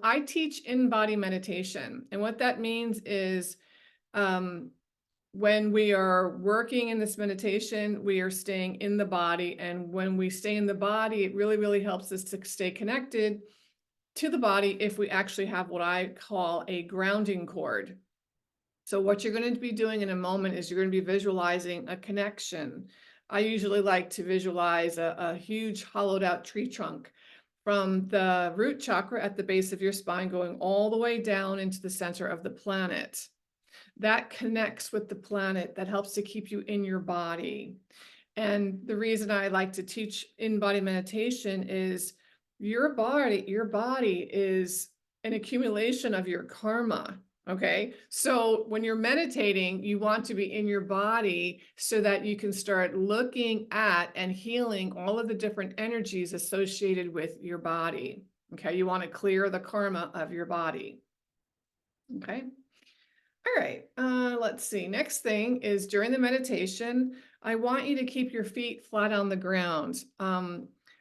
I teach in-body meditation, and what that means is when we are working in this meditation, we are staying in the body, and when we stay in the body, it really, really helps us to stay connected to the body if we actually have what I call a grounding cord. So what you're going to be doing in a moment is you're going to be visualizing a connection. I usually like to visualize a huge hollowed out tree trunk from the root chakra at the base of your spine going all the way down into the center of the planet. That connects with the planet, that helps to keep you in your body. And the reason I like to teach in-body meditation is your body is an accumulation of your karma. Okay. So when you're meditating, you want to be in your body so that you can start looking at and healing all of the different energies associated with your body. Okay. You want to clear the karma of your body. Okay. All right. Let's see. Next thing is during the meditation, I want you to keep your feet flat on the ground.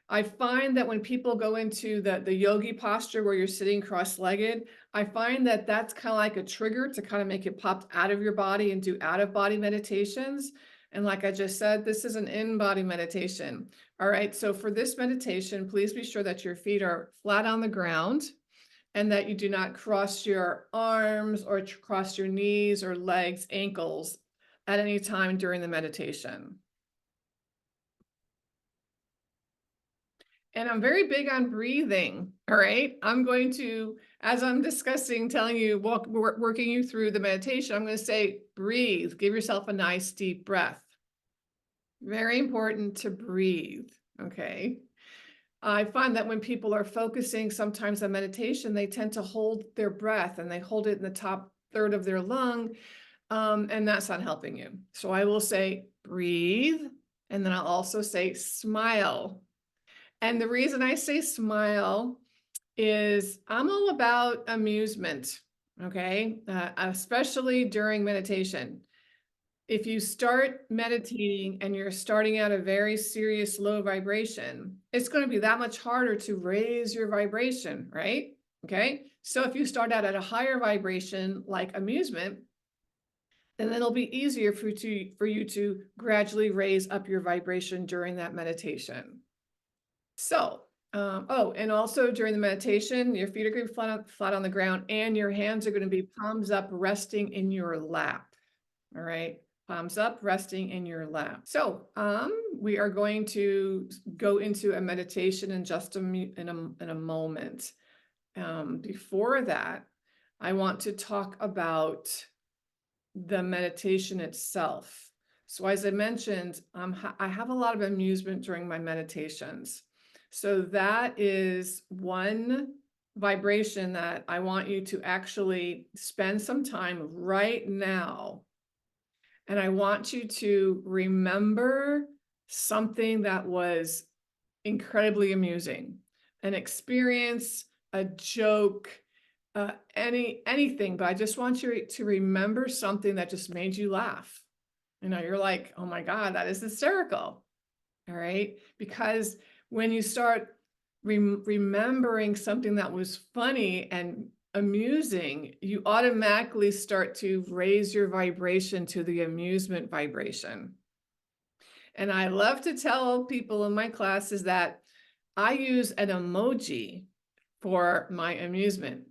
I find that when people go into the yogi posture where you're sitting cross-legged, I find that that's kind of like a trigger to kind of make it pop out of your body and do out-of-body meditations. And like I just said, this is an in-body meditation. All right. So for this meditation, please be sure that your feet are flat on the ground and that you do not cross your arms or cross your knees or legs, ankles at any time during the meditation. And I'm very big on breathing. All right. I'm going to, as I'm discussing, telling you, working you through the meditation, I'm going to say, breathe, give yourself a nice deep breath. Very important to breathe. Okay. I find that when people are focusing sometimes on meditation, they tend to hold their breath and they hold it in the top third of their lung. And that's not helping you. So I will say, breathe. And then I'll also say, smile. And the reason I say smile is I'm all about amusement, okay? Especially during meditation. If you start meditating and you're starting at a very serious low vibration, it's going to be that much harder to raise your vibration, right? Okay. So if you start out at a higher vibration, like amusement, then it'll be easier for you to gradually raise up your vibration during that meditation. So, oh, and also during the meditation, your feet are going to be flat on the ground and your hands are going to be palms up, resting in your lap. All right. Palms up, resting in your lap. So, we are going to go into a meditation in just in a moment. Before that, I want to talk about the meditation itself. So as I mentioned, I have a lot of amusement during my meditations. So that is one vibration that I want you to actually spend some time right now. And I want you to remember something that was incredibly amusing, an experience, a joke, anything, but I just want you to remember something that just made you laugh. You know, you're like, oh my God, that is hysterical. All right. Because when you start remembering something that was funny and amusing, you automatically start to raise your vibration to the amusement vibration. And I love to tell people in my classes that I use an emoji for my amusement.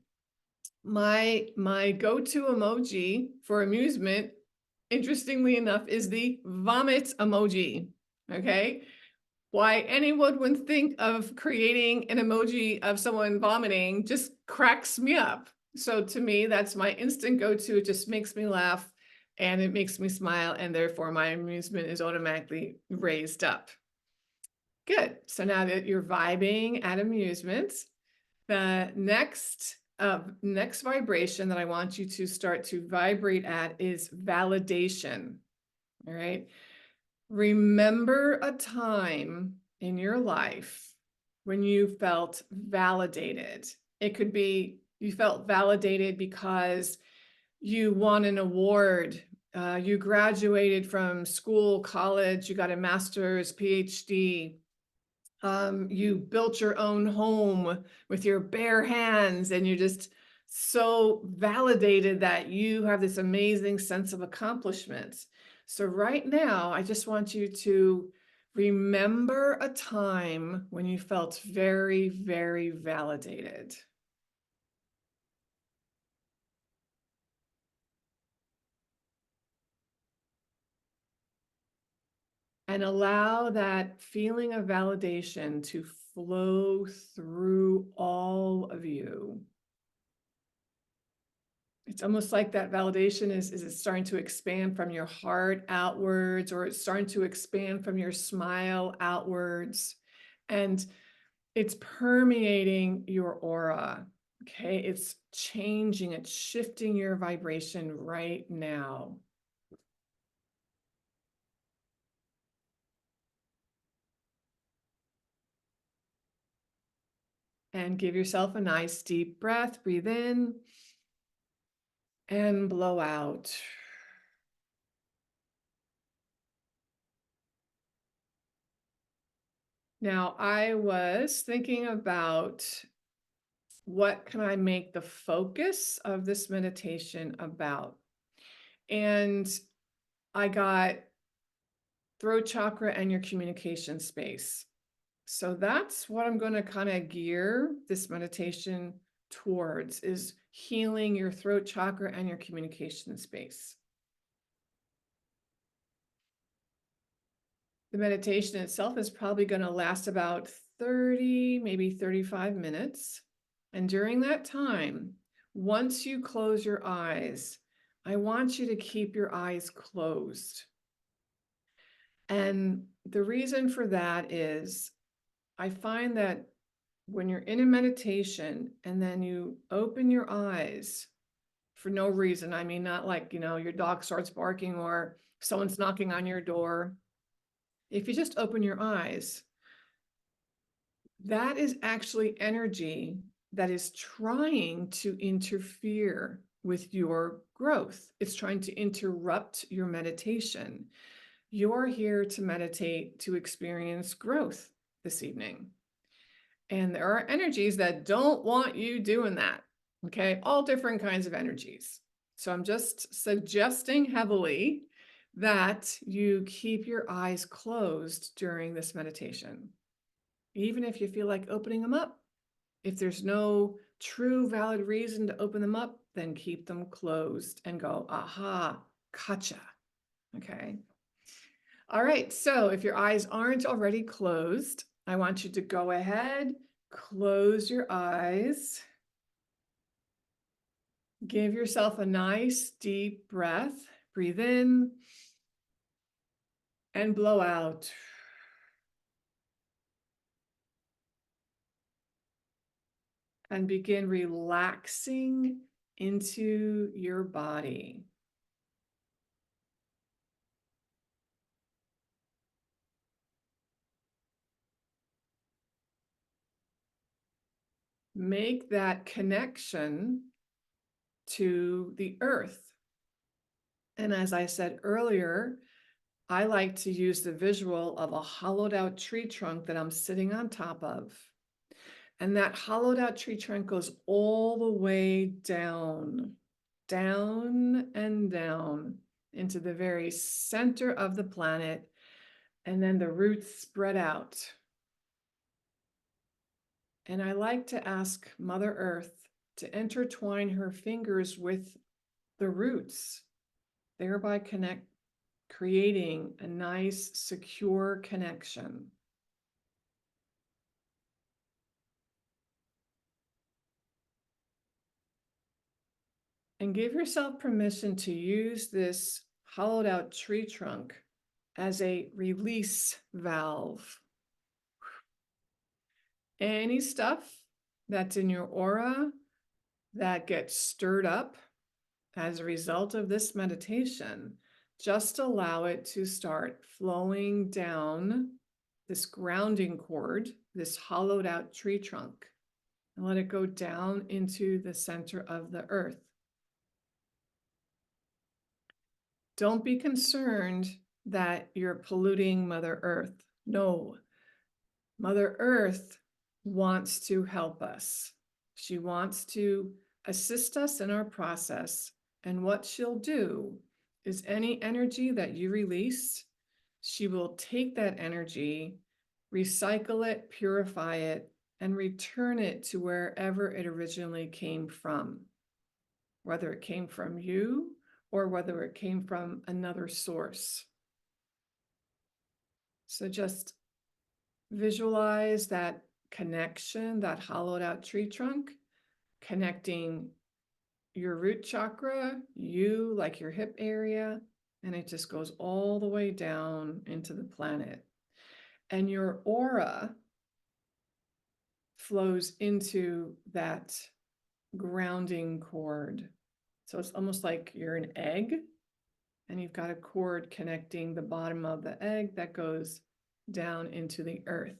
My go-to emoji for amusement, interestingly enough, is the vomit emoji. Okay. Why anyone would think of creating an emoji of someone vomiting just cracks me up. So to me, that's my instant go-to. It just makes me laugh and it makes me smile, and therefore my amusement is automatically raised up. Good. So now that you're vibing at amusement, the next vibration that I want you to start to vibrate at is validation. All right. Remember a time in your life when you felt validated. It could be you felt validated because you won an award, you graduated from school, college, you got a master's, PhD. You built your own home with your bare hands and you just so validated that you have this amazing sense of accomplishment. So right now, I just want you to remember a time when you felt very, very validated. And allow that feeling of validation to flow through all of you. It's almost like that validation is it starting to expand from your heart outwards, or it's starting to expand from your smile outwards. And it's permeating your aura. Okay. It's changing, it's shifting your vibration right now. And give yourself a nice deep breath. Breathe in and blow out. Now, I was thinking about what can I make the focus of this meditation about? And I got throat chakra and your communication space. So that's what I'm going to kind of gear this meditation towards, is healing your throat chakra and your communication space. The meditation itself is probably going to last about 30, maybe 35 minutes. And during that time, once you close your eyes, I want you to keep your eyes closed. And the reason for that is I find that when you're in a meditation and then you open your eyes for no reason, I mean, not like, your dog starts barking or someone's knocking on your door. If you just open your eyes, that is actually energy that is trying to interfere with your growth. It's trying to interrupt your meditation. You're here to meditate, to experience growth this evening. And there are energies that don't want you doing that. Okay, all different kinds of energies. So I'm just suggesting heavily that you keep your eyes closed during this meditation. Even if you feel like opening them up, if there's no true valid reason to open them up, then keep them closed and go, aha, gotcha. Okay. All right. So if your eyes aren't already closed, I want you to go ahead, close your eyes. Give yourself a nice deep breath. Breathe in and blow out. And begin relaxing into your body. Make that connection to the earth. And as I said earlier, I like to use the visual of a hollowed out tree trunk that I'm sitting on top of. And that hollowed out tree trunk goes all the way down, down and down into the very center of the planet. And then the roots spread out. And I like to ask Mother Earth to intertwine her fingers with the roots, thereby creating a nice, secure connection. And give yourself permission to use this hollowed out tree trunk as a release valve. Any stuff that's in your aura that gets stirred up as a result of this meditation, just allow it to start flowing down this grounding cord, this hollowed out tree trunk, and let it go down into the center of the earth. Don't be concerned that you're polluting Mother Earth. No, Mother Earth wants to help us. She wants to assist us in our process. And what she'll do is any energy that you release, she will take that energy, recycle it, purify it, and return it to wherever it originally came from, whether it came from you or whether it came from another source. So just visualize that connection, that hollowed out tree trunk, connecting your root chakra, you like your hip area, and it just goes all the way down into the planet. And your aura flows into that grounding cord. So it's almost like you're an egg and you've got a cord connecting the bottom of the egg that goes down into the earth.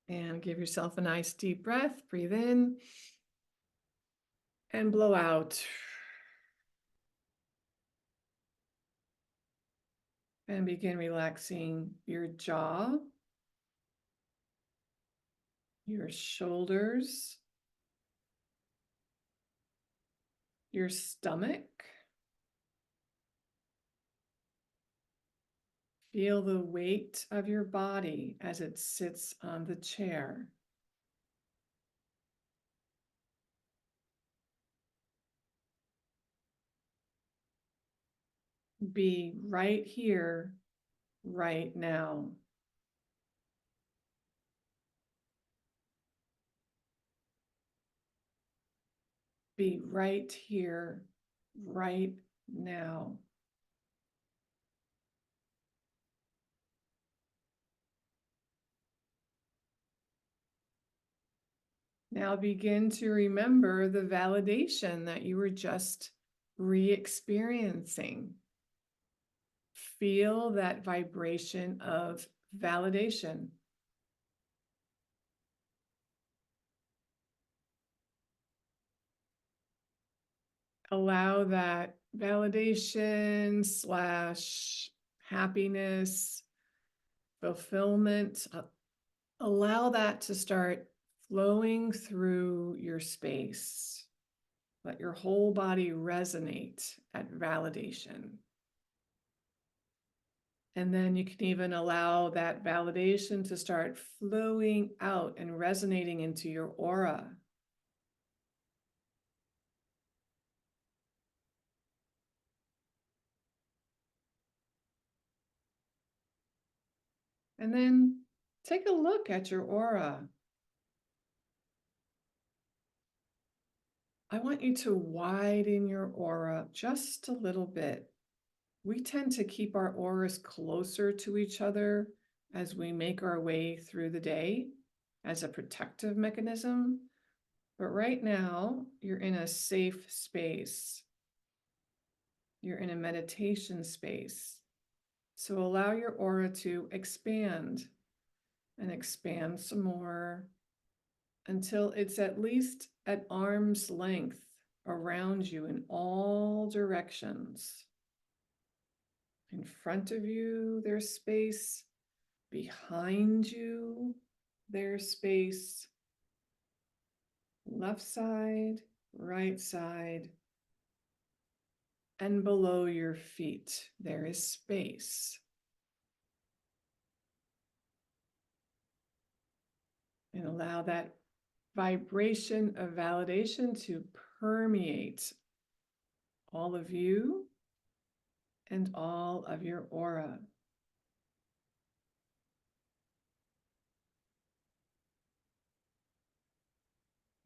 And give yourself a nice deep breath. Breathe in and blow out. And begin relaxing your jaw, your shoulders, your stomach. Feel the weight of your body as it sits on the chair. Be right here, right now. Be right here, right now. Now begin to remember the validation that you were just re-experiencing. Feel that vibration of validation. Allow that validation / happiness, fulfillment, allow that to start flowing through your space. Let your whole body resonate at validation. And then you can even allow that validation to start flowing out and resonating into your aura. And then take a look at your aura. I want you to widen your aura just a little bit. We tend to keep our auras closer to each other as we make our way through the day as a protective mechanism. But right now, you're in a safe space. You're in a meditation space. So allow your aura to expand and expand some more until it's at least at arm's length around you in all directions. In front of you, there's space. Behind you, there's space. Left side, right side, and below your feet, there is space. And allow that vibration of validation to permeate all of you and all of your aura.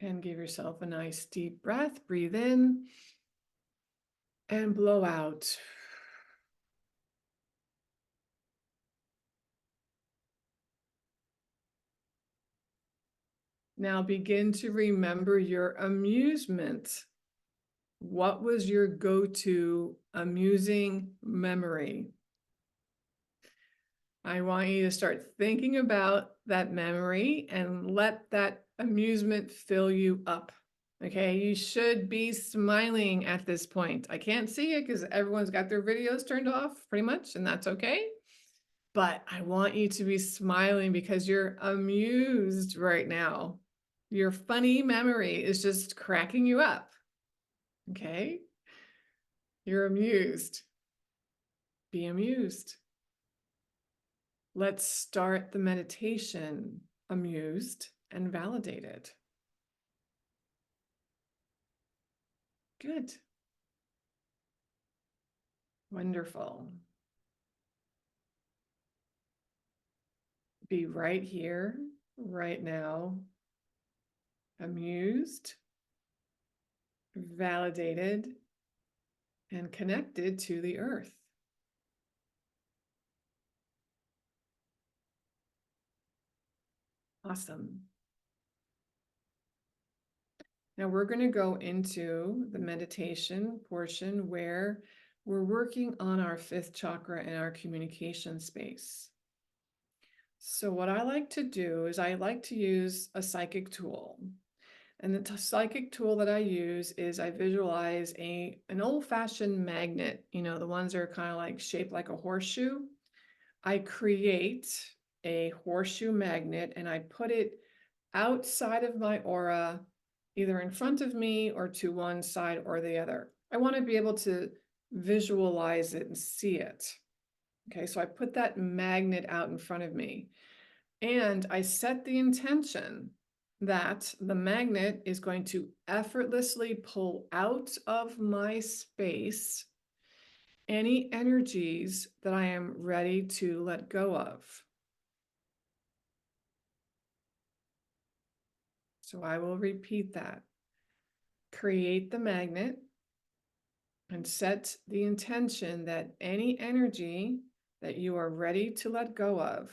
And give yourself a nice deep breath. Breathe in and blow out. Now begin to remember your amusement. What was your go-to amusing memory? I want you to start thinking about that memory and let that amusement fill you up. Okay, you should be smiling at this point. I can't see it because everyone's got their videos turned off pretty much, and that's okay. But I want you to be smiling because you're amused right now. Your funny memory is just cracking you up. Okay, you're amused. Be amused. Let's start the meditation amused and validated. Good. Wonderful. Be right here, right now, amused, validated, and connected to the earth. Awesome. Now we're going to go into the meditation portion where we're working on our fifth chakra and our communication space. So what I like to do is I like to use a psychic tool. And the psychic tool that I use is I visualize an old-fashioned magnet, you know, the ones that are kind of like shaped like a horseshoe. I create a horseshoe magnet and I put it outside of my aura, either in front of me or to one side or the other. I want to be able to visualize it and see it. Okay, so I put that magnet out in front of me and I set the intention that the magnet is going to effortlessly pull out of my space any energies that I am ready to let go of. So I will repeat that. Create the magnet and set the intention that any energy that you are ready to let go of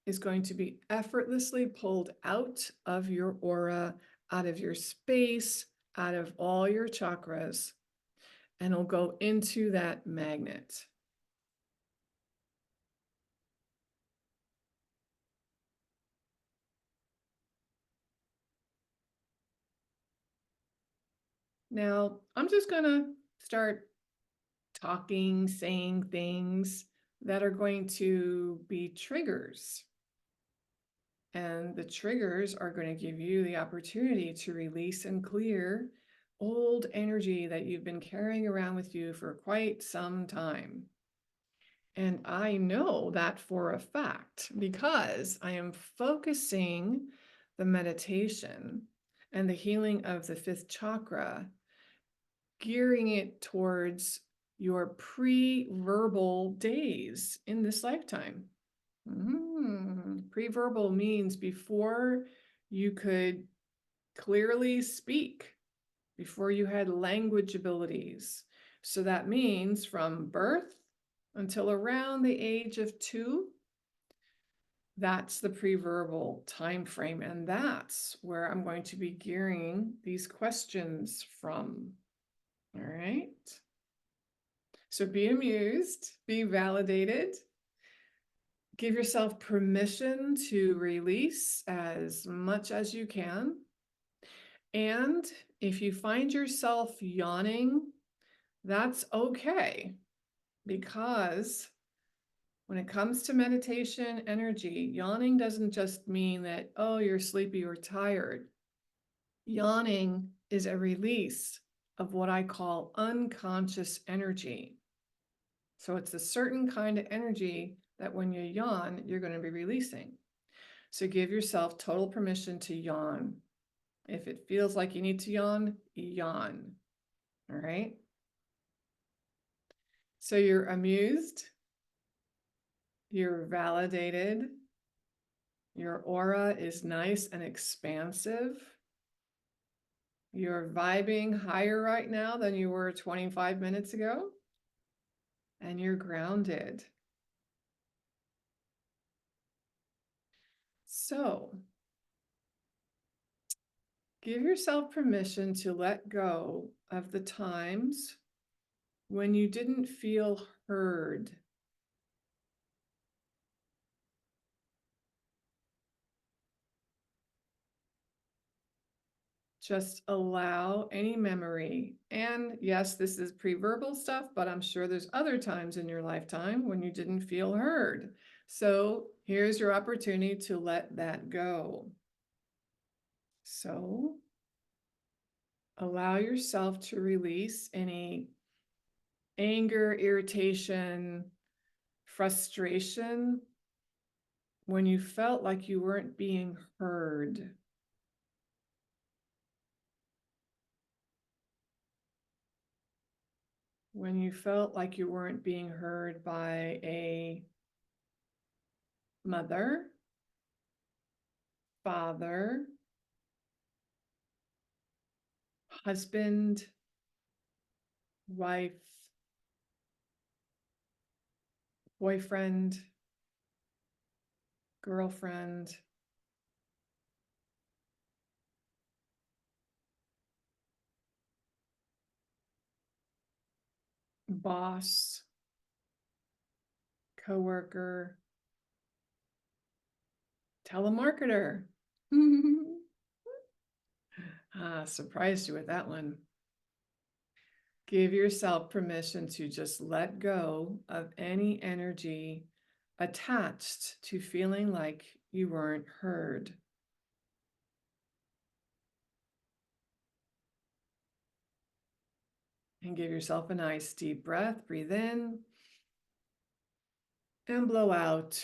is going to be effortlessly pulled out of your aura, out of your space, out of all your chakras, and it'll go into that magnet. Now, I'm just going to start talking, saying things that are going to be triggers. And the triggers are going to give you the opportunity to release and clear old energy that you've been carrying around with you for quite some time. And I know that for a fact because I am focusing the meditation and the healing of the fifth chakra, gearing it towards your pre-verbal days in this lifetime. Pre-verbal means before you could clearly speak, before you had language abilities. So that means from birth until around the age of 2, that's the pre-verbal time frame. And that's where I'm going to be gearing these questions from. All right. So be amused, be validated. Give yourself permission to release as much as you can. And if you find yourself yawning, that's okay. Because when it comes to meditation energy, yawning doesn't just mean that, oh, you're sleepy or tired. Yawning is a release of what I call unconscious energy. So it's a certain kind of energy that when you yawn, you're going to be releasing. So give yourself total permission to yawn. If it feels like you need to yawn, yawn. All right. So you're amused, you're validated, your aura is nice and expansive. You're vibing higher right now than you were 25 minutes ago, and you're grounded. So give yourself permission to let go of the times when you didn't feel heard. Just allow any memory. And yes, this is pre-verbal stuff, but I'm sure there's other times in your lifetime when you didn't feel heard. So here's your opportunity to let that go. So allow yourself to release any anger, irritation, frustration when you felt like you weren't being heard. When you felt like you weren't being heard by a mother, father, husband, wife, boyfriend, girlfriend, boss, coworker, telemarketer. Surprised you with that one. Give yourself permission to just let go of any energy attached to feeling like you weren't heard. And give yourself a nice deep breath. Breathe in and blow out.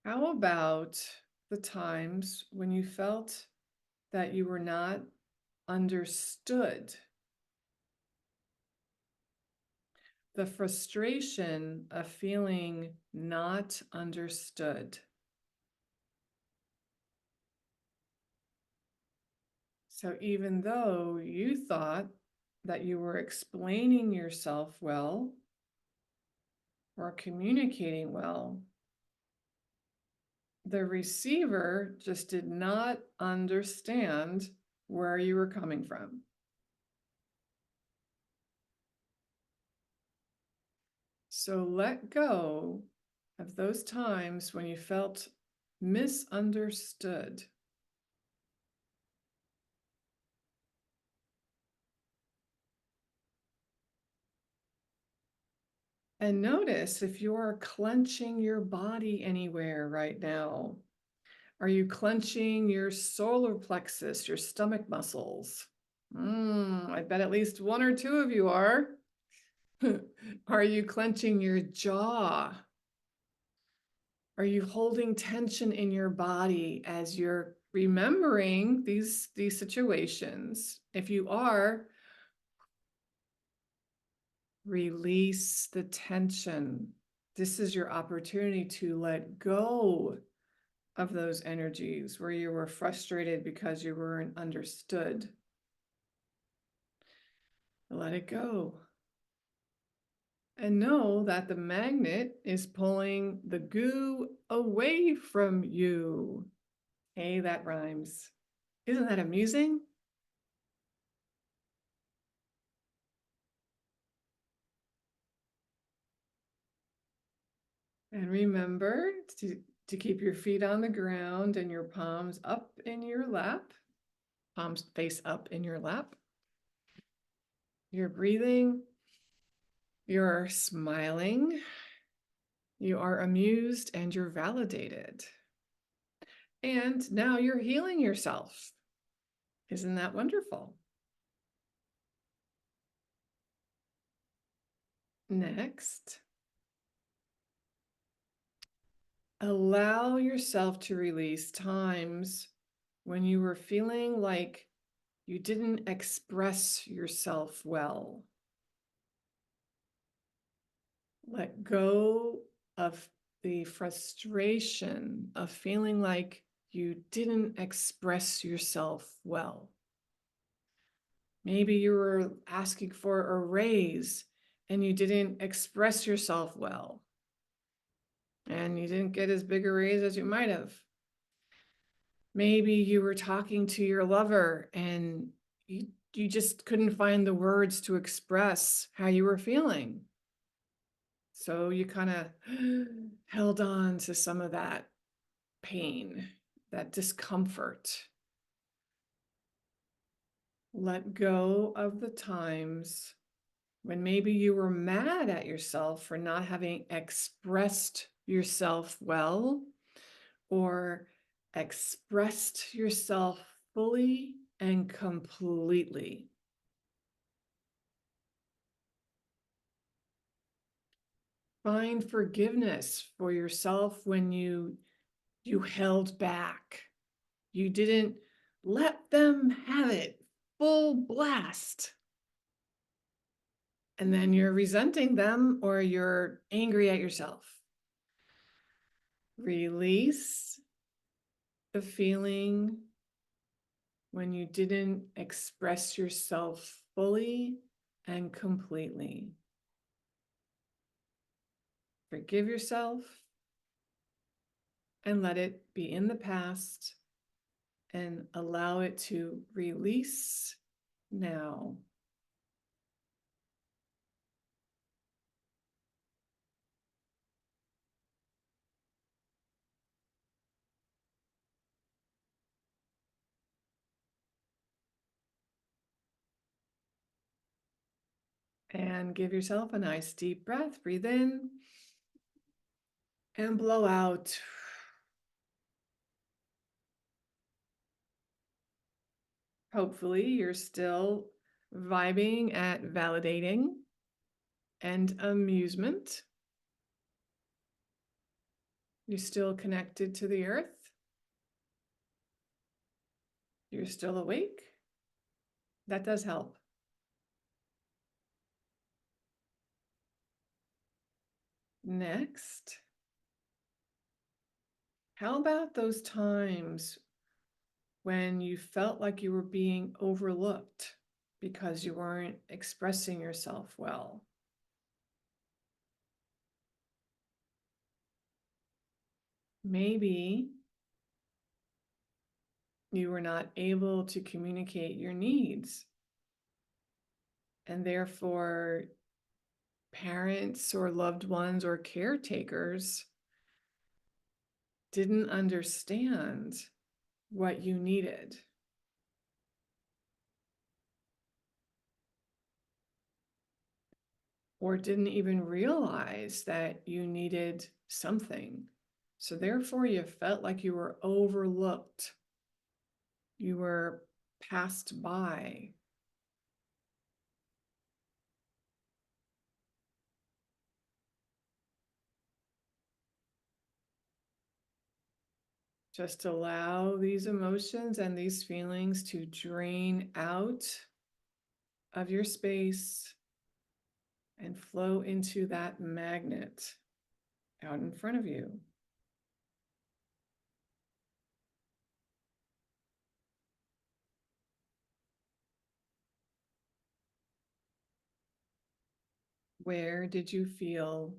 How about the times when you felt that you were not understood? The frustration of feeling not understood. So even though you thought that you were explaining yourself well or communicating well, the receiver just did not understand where you were coming from. So let go of those times when you felt misunderstood. And notice if you're clenching your body anywhere right now. Are you clenching your solar plexus, your stomach muscles? I bet at least one or two of you are. Are you clenching your jaw? Are you holding tension in your body as you're remembering these situations? If you are, release the tension. This is your opportunity to let go of those energies where you were frustrated because you weren't understood. Let it go. And know that the magnet is pulling the goo away from you. Hey, that rhymes. Isn't that amusing? And remember to keep your feet on the ground and your palms up in your lap, palms face up in your lap. You're breathing, you're smiling, you are amused, and you're validated. And now you're healing yourself. Isn't that wonderful? Next, allow yourself to release times when you were feeling like you didn't express yourself well. Let go of the frustration of feeling like you didn't express yourself well. Maybe you were asking for a raise and you didn't express yourself well. And you didn't get as big a raise as you might have. Maybe you were talking to your lover and you just couldn't find the words to express how you were feeling. So you kind of held on to some of that pain, that discomfort. Let go of the times when maybe you were mad at yourself for not having expressed yourself well, or expressed yourself fully and completely. Find forgiveness for yourself when you held back. You didn't let them have it full blast. And then you're resenting them or you're angry at yourself. Release the feeling when you didn't express yourself fully and completely. Forgive yourself and let it be in the past and allow it to release now. And give yourself a nice deep breath. Breathe in and blow out. Hopefully, you're still vibing at validating and amusement. You're still connected to the earth. You're still awake. That does help. Next, how about those times when you felt like you were being overlooked because you weren't expressing yourself well? Maybe you were not able to communicate your needs, and therefore parents or loved ones or caretakers didn't understand what you needed. Or didn't even realize that you needed something. So therefore you felt like you were overlooked. You were passed by. Just allow these emotions and these feelings to drain out of your space and flow into that magnet out in front of you. Where did you feel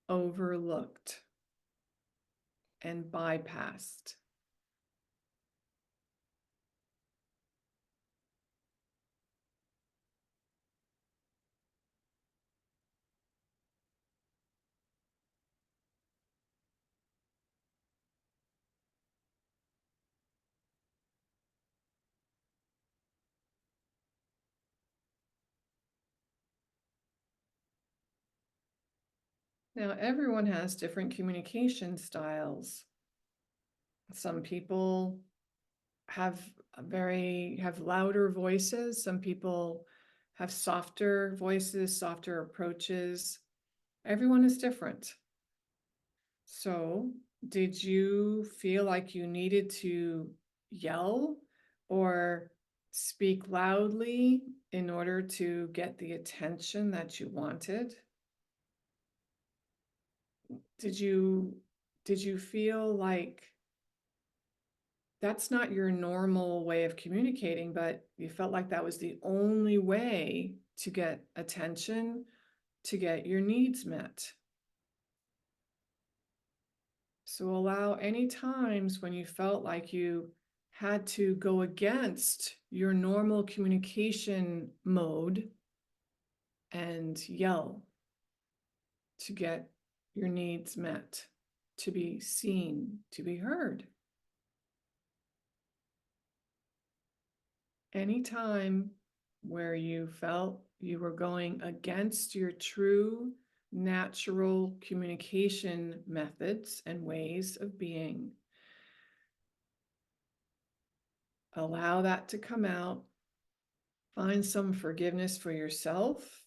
overlooked and bypassed? Now, everyone has different communication styles. Some people have have louder voices. Some people have softer voices, softer approaches. Everyone is different. So, did you feel like you needed to yell or speak loudly in order to get the attention that you wanted? Did you feel like that's not your normal way of communicating, but you felt like that was the only way to get attention, to get your needs met? So allow any times when you felt like you had to go against your normal communication mode and yell. to get your needs met, to be seen, to be heard. Anytime where you felt you were going against your true natural communication methods and ways of being, allow that to come out. Find some forgiveness for yourself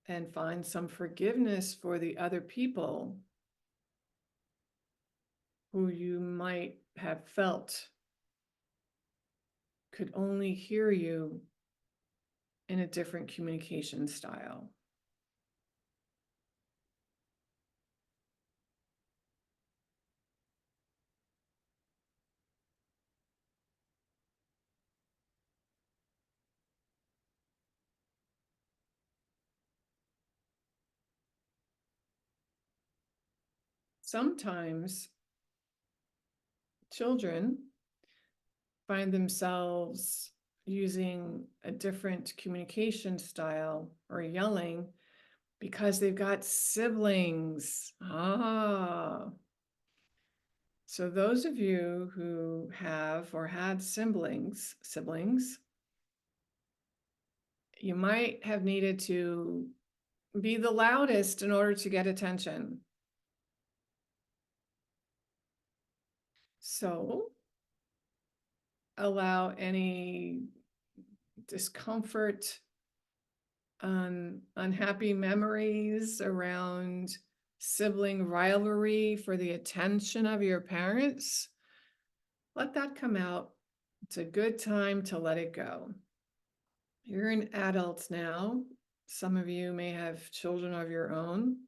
and find some forgiveness for the other people who you might have felt could only hear you in a different communication style. Sometimes children find themselves using a different communication style or yelling because they've got siblings. So those of you who have or had siblings, you might have needed to be the loudest in order to get attention. So allow any discomfort, unhappy memories around sibling rivalry for the attention of your parents. Let that come out. It's a good time to let it go. You're an adult now. Some of you may have children of your own.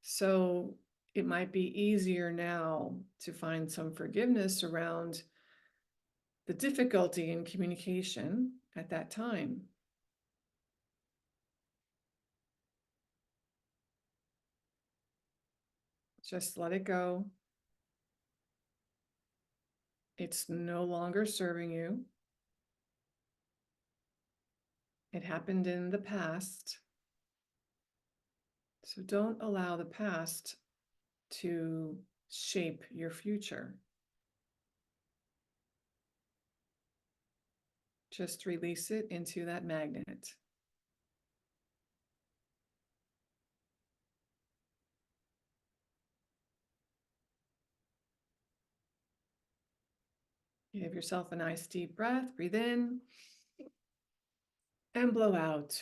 So it might be easier now to find some forgiveness around the difficulty in communication at that time. Just let it go. It's no longer serving you. It happened in the past. So don't allow the past to shape your future. Just release it into that magnet. Give yourself a nice deep breath. Breathe in and blow out.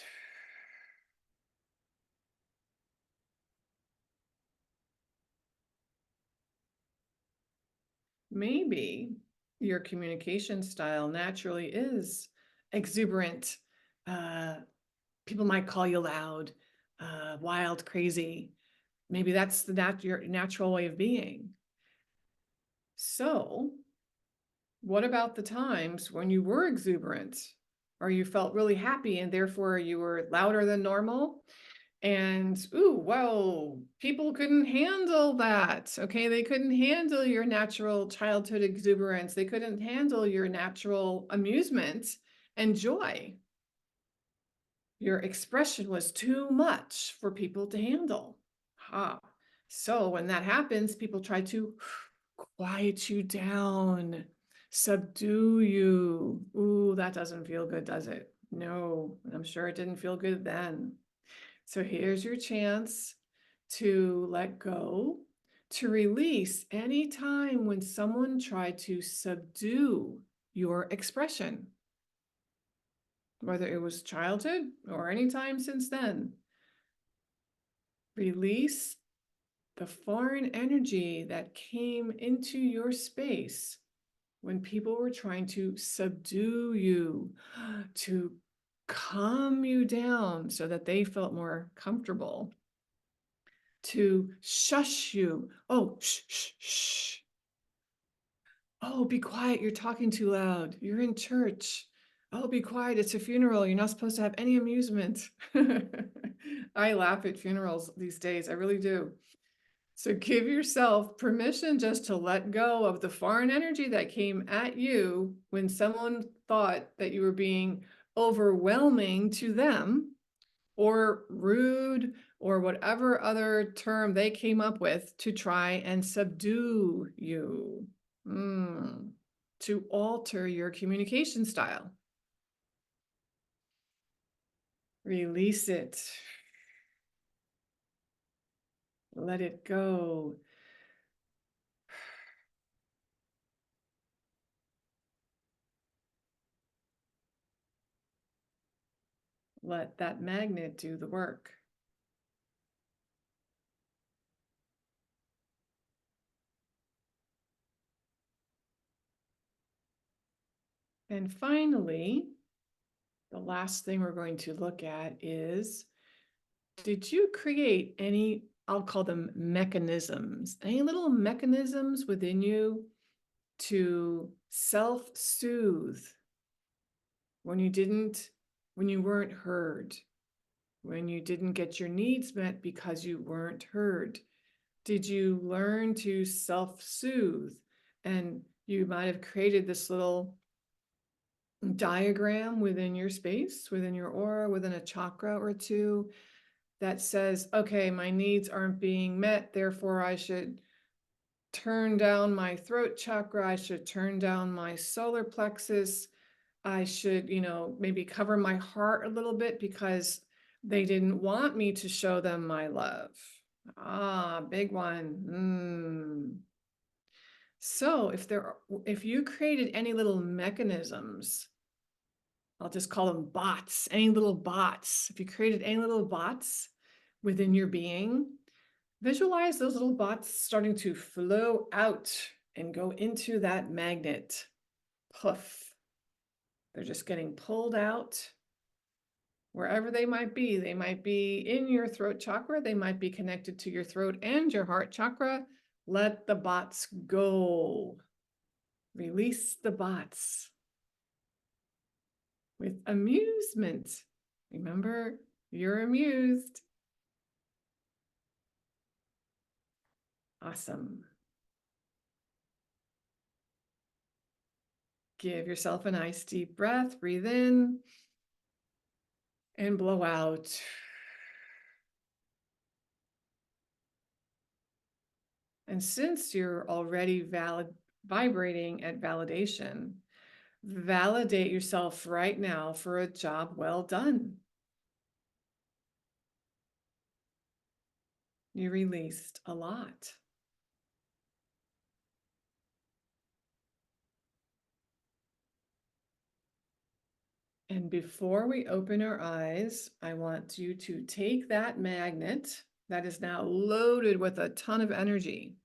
Maybe your communication style naturally is exuberant. People might call you loud, wild, crazy. Maybe that's your natural way of being. So what about the times when you were exuberant or you felt really happy and therefore you were louder than normal? And, ooh, whoa, people couldn't handle that. Okay, they couldn't handle your natural childhood exuberance. They couldn't handle your natural amusement and joy. Your expression was too much for people to handle. So when that happens, people try to quiet you down, subdue you. Ooh, that doesn't feel good, does it? No, I'm sure it didn't feel good then. So here's your chance to let go, to release any time when someone tried to subdue your expression, whether it was childhood or any time since then. Release the foreign energy that came into your space when people were trying to subdue you, to calm you down so that they felt more comfortable, to shush you. Oh, shh, shh, shh. Oh, be quiet. You're talking too loud. You're in church. Oh, be quiet. It's a funeral. You're not supposed to have any amusement. I laugh at funerals these days. I really do. So give yourself permission just to let go of the foreign energy that came at you when someone thought that you were being overwhelming to them. or rude or whatever other term they came up with to try and subdue you, to alter your communication style. Release it. Let it go. Let that magnet do the work. And finally, the last thing we're going to look at is, did you create any, I'll call them mechanisms, any little mechanisms within you to self-soothe when you weren't heard, when you didn't get your needs met because you weren't heard? Did you learn to self-soothe? And you might have created this little diagram within your space, within your aura, within a chakra or two that says, okay, my needs aren't being met, therefore I should turn down my throat chakra, I should turn down my solar plexus, I should, maybe cover my heart a little bit because they didn't want me to show them my love. Ah, big one. So if you created any little mechanisms, I'll just call them bots, any little bots. If you created any little bots within your being, visualize those little bots starting to flow out and go into that magnet. Poof. They're just getting pulled out wherever they might be. They might be in your throat chakra. They might be connected to your throat and your heart chakra. Let the bots go. Release the bots with amusement. Remember, you're amused. Awesome. Give yourself a nice deep breath. Breathe in and blow out. And since you're already vibrating at validation, validate yourself right now for a job well done. You released a lot. And before we open our eyes, I want you to take that magnet that is now loaded with a ton of energy.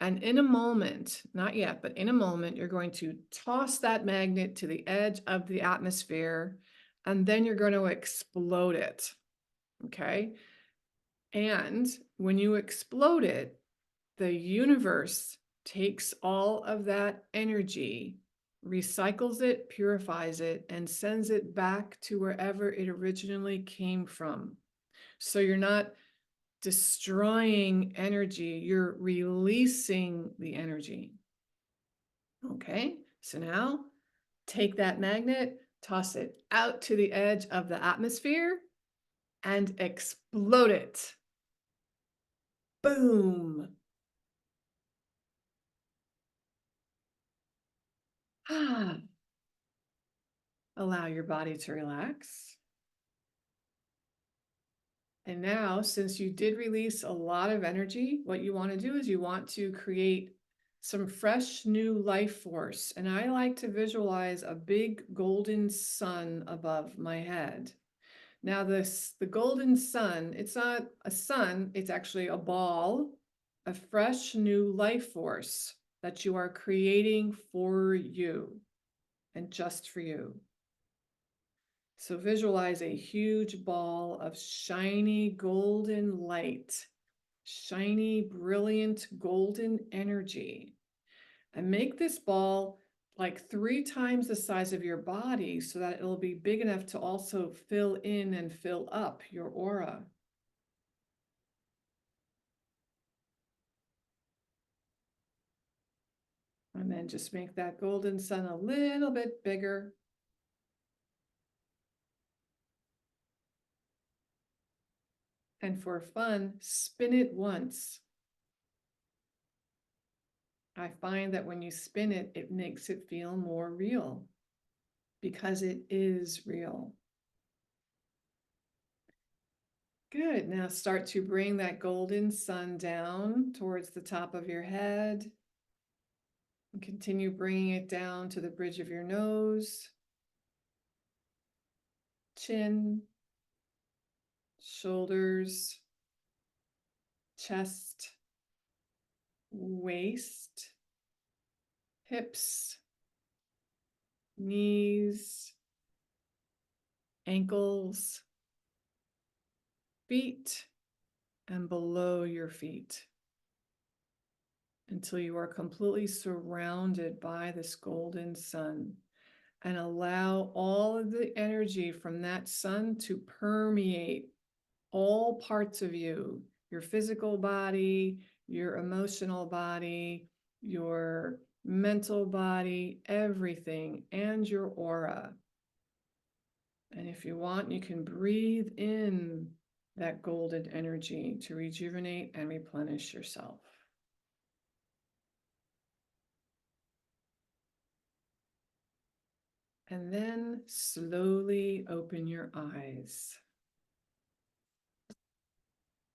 And in a moment, not yet, but in a moment, you're going to toss that magnet to the edge of the atmosphere, and then you're going to explode it. Okay. And when you explode it, the universe takes all of that energy, recycles it, purifies it, and sends it back to wherever it originally came from. So you're not destroying energy, you're releasing the energy. Okay, so now take that magnet, toss it out to the edge of the atmosphere, and explode it. Boom. Allow your body to relax. And now, since you did release a lot of energy, what you want to do is you want to create some fresh new life force. And I like to visualize a big golden sun above my head. Now the golden sun, it's not a sun, it's actually a ball, a fresh new life force that you are creating for you and just for you. So visualize a huge ball of shiny golden light, shiny, brilliant golden energy, and make this ball like 3 times the size of your body so that it'll be big enough to also fill in and fill up your aura. And then just make that golden sun a little bit bigger. And for fun, spin it once. I find that when you spin it, it makes it feel more real because it is real. Good. Now start to bring that golden sun down towards the top of your head. And continue bringing it down to the bridge of your nose, chin, shoulders, chest, waist, hips, knees, ankles, feet, and below your feet until you are completely surrounded by this golden sun. And allow all of the energy from that sun to permeate all parts of you, your physical body, your emotional body, your mental body, everything, and your aura. And if you want, you can breathe in that golden energy to rejuvenate and replenish yourself. And then slowly open your eyes.